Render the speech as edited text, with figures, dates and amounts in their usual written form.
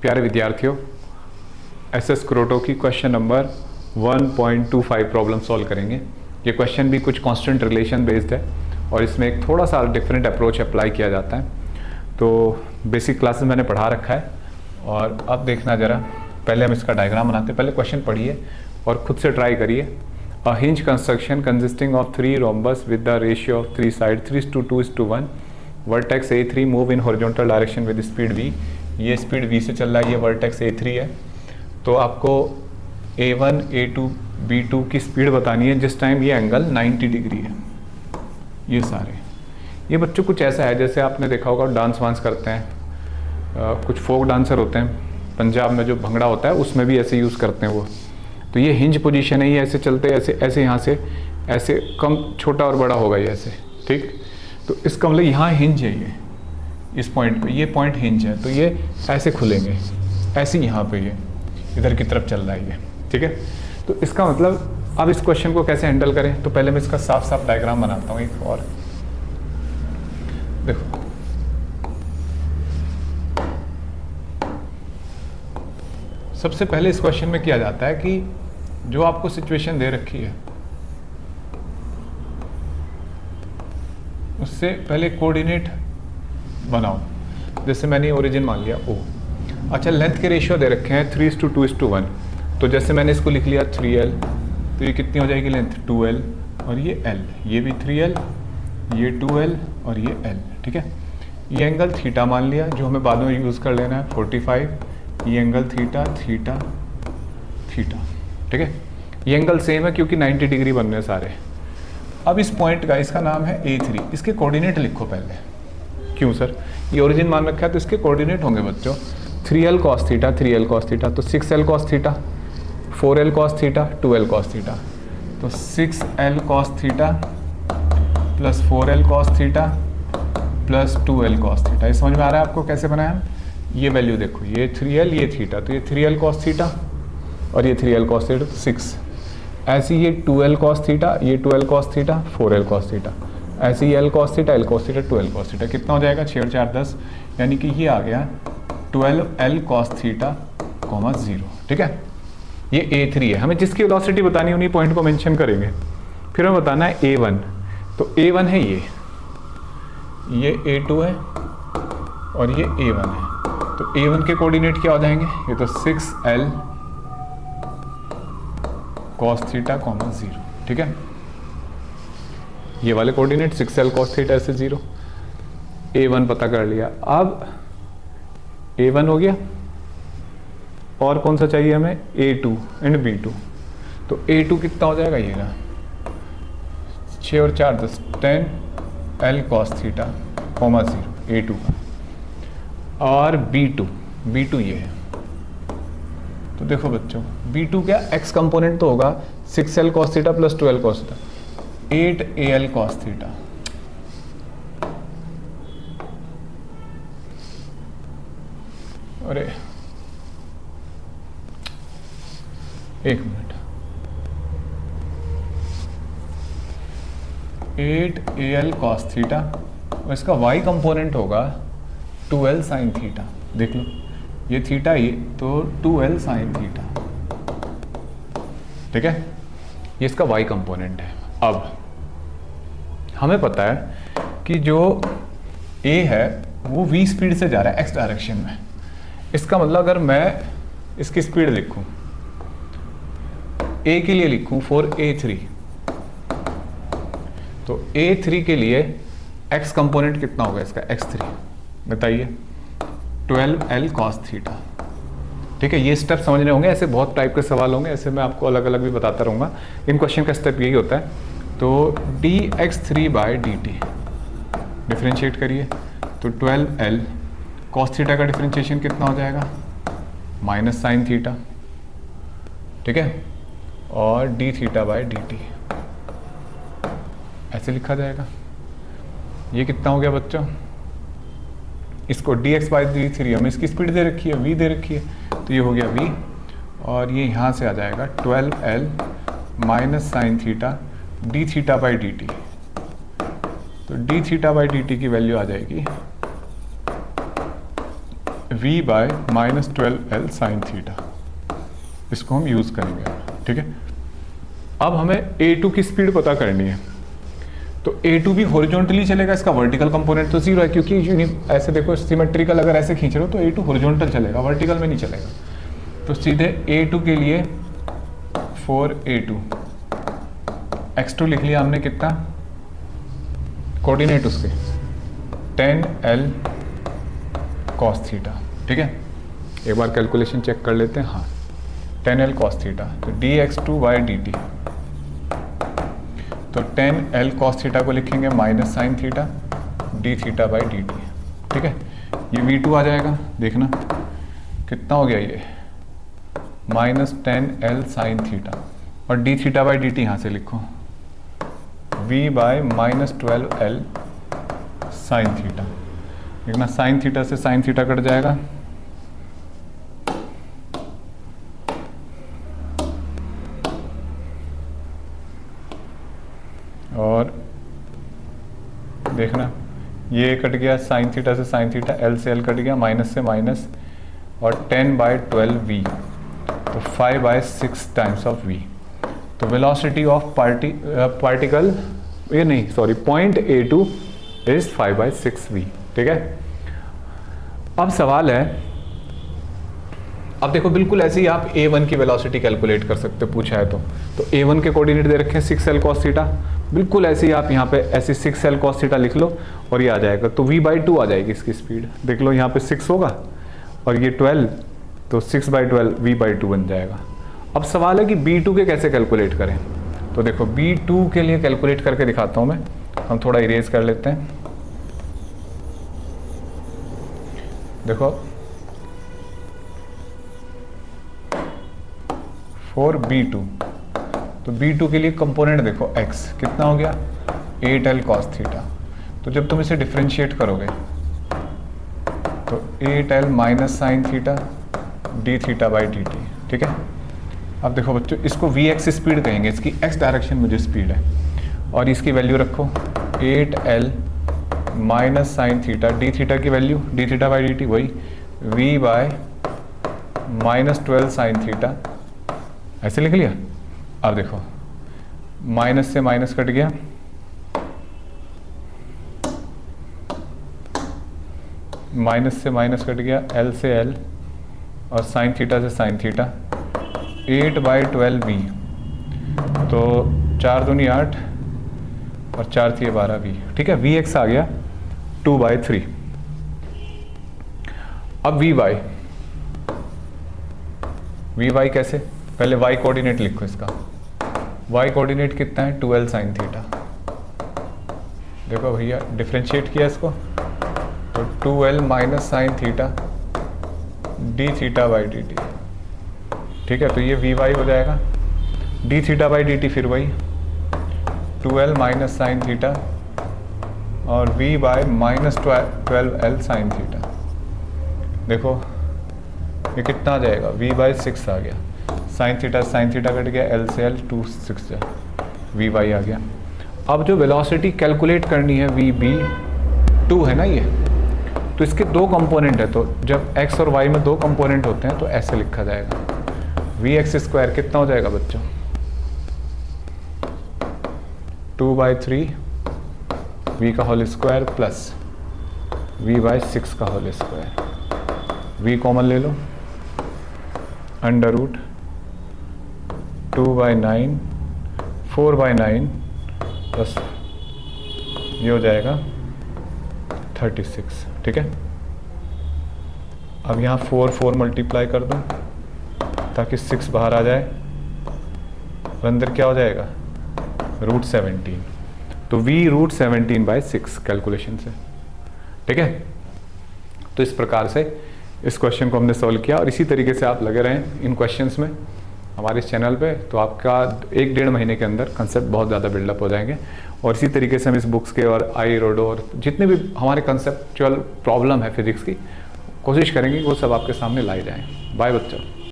प्यारे विद्यार्थियों, एसएस क्रोटो की क्वेश्चन नंबर 1.25 प्रॉब्लम सॉल्व करेंगे। ये क्वेश्चन भी कुछ कांस्टेंट रिलेशन बेस्ड है और इसमें एक थोड़ा सा डिफरेंट अप्रोच अप्लाई किया जाता है। तो बेसिक क्लासेस मैंने पढ़ा रखा है और अब देखना ज़रा, पहले हम इसका डायग्राम बनाते हैं। पहले क्वेश्चन पढ़िए और खुद से ट्राई करिए। A hinge construction consisting of 3 rhombus with the ratio of 3 side 3:2:1, vertex A3 move in horizontal direction with speed v। ये स्पीड v से चल रहा है, ये वर्टेक्स A3 है। तो आपको A1, A2, B2 की स्पीड बतानी है जिस टाइम ये एंगल 90 डिग्री है। ये सारे ये बच्चों कुछ ऐसा है जैसे आपने देखा होगा डांस वांस करते हैं, कुछ फोक डांसर होते हैं, पंजाब में जो भंगड़ा होता है उसमें भी ऐसे यूज़ करते हैं वो। तो ये हिंज पोजीशन है, ये ऐसे चलते ऐसे ऐसे यहाँ से ऐसे कम छोटा और बड़ा होगा ये ऐसे, ठीक। तो इसका मतलब यहाँ हिंज है, ये इस पॉइंट पे ये पॉइंट हिंज है, तो ये ऐसे खुलेंगे, ऐसे यहाँ पे ये इधर की तरफ चल रहा है ये, ठीक है। तो इसका मतलब अब इस क्वेश्चन को कैसे हैंडल करें, तो पहले मैं इसका साफ साफ डायग्राम बनाता हूँ एक और। देखो सबसे पहले इस क्वेश्चन में किया जाता है कि जो आपको सिचुएशन दे रखी है उससे पहले कोऑर्डिनेट बनाओ। जैसे मैंने ओरिजिन मान लिया O। अच्छा, लेंथ के रेशियो दे रखे हैं 3:2:1। तो जैसे मैंने इसको लिख लिया 3L, तो ये कितनी हो जाएगी लेंथ 2L और ये L, ये भी 3L, ये 2L और ये L, ठीक है। ये एंगल थीटा मान लिया जो हमें बाद में यूज़ कर लेना है 45। ये एंगल थीटा थीटा थीटा, ठीक है। ये एंगल सेम है क्योंकि 90 डिग्री बनने हैं सारे। अब इस पॉइंट का इसका नाम है A3, इसके कोऑर्डिनेट लिखो पहले। क्यों सर, ये ओरिजिन मान रखा है तो इसके कोऑर्डिनेट होंगे बच्चों 3L cos theta 3L cos theta, तो 6L cos theta, 4L cos theta, 2L cos theta. तो 6L cos theta plus 4L cos theta plus 2L cos theta. ये समझ में आ रहा है आपको कैसे बनाया हम? ये वैल्यू देखो, ये 3L ये थीटा, तो ये 3L cos थीटा और ये 3L cos थीटा, तो 6। ऐसे ये 2L cos थीटा, ये 2L cos theta, 4L cos theta, ऐसे ही L cos theta, L cos theta, 2L cos theta. कितना हो जाएगा 6 और 4 10, यानी कि ये आ गया 12L cos थीटा, 0, ठीक है। ये A3 है, हमें जिसकी वेलोसिटी बतानी है उन्हीं पॉइंट को मेंशन करेंगे। फिर हमें बताना है A1, तो A1 है ये A2 है और ये A1 है। तो A1 के कोऑर्डिनेट क्या हो जाएंगे, ये तो 6L cos थीटा, 0, ठीक है। ये वाले कोऑर्डिनेट 6L cos थीटा से 0। A1 पता कर लिया। अब A1 हो गया और कौन सा चाहिए हमें, A2 एंड B2। तो A2 कितना हो जाएगा, ये ना 6 और 4 10, 10L cos थीटा, 0, A2 का। और B2 ये है। तो देखो बच्चों B2 क्या x कंपोनेंट तो होगा 6L cos theta plus 2L cos theta, 8AL cos theta. अरे एक मिनट, 8AL cos थीटा और इसका y कंपोनेंट होगा 2L sin थीटा। देख लो ये थीटा ही तो 2L sin थीटा, ठीक है। ये इसका y कंपोनेंट है। अब हमें पता है कि जो A है वो v स्पीड से जा रहा है x डायरेक्शन में। इसका मतलब अगर मैं इसकी स्पीड लिखूं, A के लिए लिखूं फॉर A3, तो A3 के लिए x कंपोनेंट कितना होगा इसका, x3 बताइए, 12L cos थीटा, ठीक है। ये स्टेप समझने होंगे, ऐसे बहुत टाइप के सवाल होंगे, ऐसे मैं आपको अलग अलग भी बताता रहूँगा। इन क्वेश्चन का स्टेप यही होता है। तो dx3/dt डिफ्रेंशिएट करिए, तो 12L cos थीटा का डिफ्रेंशिएशन कितना हो जाएगा, माइनस साइन थीटा, ठीक है, और d थीटा/dt ऐसे लिखा जाएगा। ये कितना हो गया बच्चों, इसको dx/dt3 हमें इसकी स्पीड दे रखी है, v दे रखी है, तो ये हो गया v और ये यहाँ से आ जाएगा 12L minus sine theta d थीटा/dt। तो d थीटा/dt की वैल्यू आ जाएगी v by -12L sine theta, इसको हम यूज़ करेंगे। ठीक है, अब हमें A2 की स्पीड पता करनी है। तो A2 भी हॉरिजॉन्टली चलेगा, इसका वर्टिकल कंपोनेंट तो 0 है, क्योंकि ऐसे देखो सिमेट्रिकल अगर ऐसे खींच रहे हो तो A2 हॉरिजॉन्टल चलेगा, वर्टिकल में नहीं चलेगा। तो सीधे A2 के लिए 4A2 x2 लिख लिया हमने, कितना कोऑर्डिनेट उसके 10L cos थीटा। ठीक है, एक बार कैलकुलेशन चेक कर लेते हैं। हाँ, 10L cos थीटा, तो dx2/dt, तो 10L cos थीटा को लिखेंगे माइनस साइन थीटा d थीटा/dt। ठीक है, ये V2 आ जाएगा, देखना कितना हो गया ये -10L साइन थीटा, और d थीटा/dt यहाँ से लिखो v by -12L sine theta. देखना साइन थीटा से साइन थीटा कट जाएगा, और देखना ये कट गया, साइन थीटा से साइन थीटा, एल से एल कट गया, माइनस से माइनस, और 10/12v, तो 5/6 टाइम्स ऑफ v। तो वेलोसिटी ऑफ पार्टिकल, ये नहीं sorry, point A2 is 5/6v। ठीक है, अब सवाल है, अब देखो बिल्कुल ऐसे ही आप A1 की वेलोसिटी कैलकुलेट कर सकते हो, पूछा है तो A1 के कोऑर्डिनेट दे रखे हैं 6L cos थीटा, बिल्कुल ऐसे ही आप यहाँ पे ऐसे 6L cos थीटा लिख लो और ये आ जाएगा, तो v/2 आ जाएगी इसकी स्पीड। देख लो यहाँ पे 6 होगा और ये 12, तो 6/12 v/2 बन जाएगा। अब सवाल है कि B2 के कैसे कैलकुलेट करें। तो देखो B2 के लिए कैलकुलेट करके दिखाता हूँ मैं, हम थोड़ा इरेज कर लेते हैं। देखो 4B2, तो B2 के लिए कंपोनेंट देखो x कितना हो गया 8L cos थीटा। तो जब तुम इसे डिफरेंशिएट करोगे तो 8L minus sine theta d थीटा/dt। ठीक है, अब देखो बच्चों, इसको Vx स्पीड कहेंगे, इसकी x डायरेक्शन में जो स्पीड है, और इसकी वैल्यू रखो 8L minus sine theta, d theta की वैल्यू d थीटा/dt वही v बाय -12 साइन थीटा, ऐसे लिख लिया। अब देखो माइनस से माइनस कट गया, माइनस से माइनस कट गया, L से L, और साइन थीटा से साइन थीटा, 8/12v, तो 4 दूनी 8 और 4 थी 12v। ठीक है, Vx आ गया 2/3। अब Vy कैसे, पहले y कोऑर्डिनेट लिखो इसका, y कोऑर्डिनेट कितना है 2L साइन थीटा। देखो भैया डिफरेंशिएट किया इसको, तो 2L minus sine theta d थीटा/dt। ठीक है, तो ये Vy हो जाएगा, d थीटा/dt फिर वही 2L माइनस साइन थीटा और v by -12L sine theta. देखो ये कितना आ जाएगा, v/6 आ गया, साइन थीटा कट गया, L से L 2 6 Vy आ गया। अब जो वेलोसिटी कैलकुलेट करनी है VB2 है ना ये, तो इसके दो कंपोनेंट है, तो जब x और y में दो कंपोनेंट होते हैं तो ऐसे लिखा जाएगा, Vx² कितना हो जाएगा बच्चों 2/3 v का होल स्क्वायर प्लस v/6 का होल स्क्वायर, v कॉमन ले लो, √ 2/9 4/9 प्लस ये हो जाएगा 36। ठीक है, अब यहाँ 4 मल्टीप्लाई कर दो ताकि 6 बाहर आ जाए, और अंदर क्या हो जाएगा √17, तो v √17/6 कैलकुलेशन से। ठीक है, तो इस प्रकार से इस क्वेश्चन को हमने सॉल्व किया, और इसी तरीके से आप लगे रहें इन क्वेश्चंस में हमारे इस चैनल पे, तो आपका 1-1.5 महीने के अंदर कंसेप्ट बहुत ज़्यादा बिल्डअप हो जाएंगे। और इसी तरीके से हम इस बुक्स के और IRODO और जितने भी हमारे कंसेप्चुअल प्रॉब्लम है फिजिक्स की, कोशिश करेंगे कि वो सब आपके सामने लाई जाएँ। बाय बच्चों।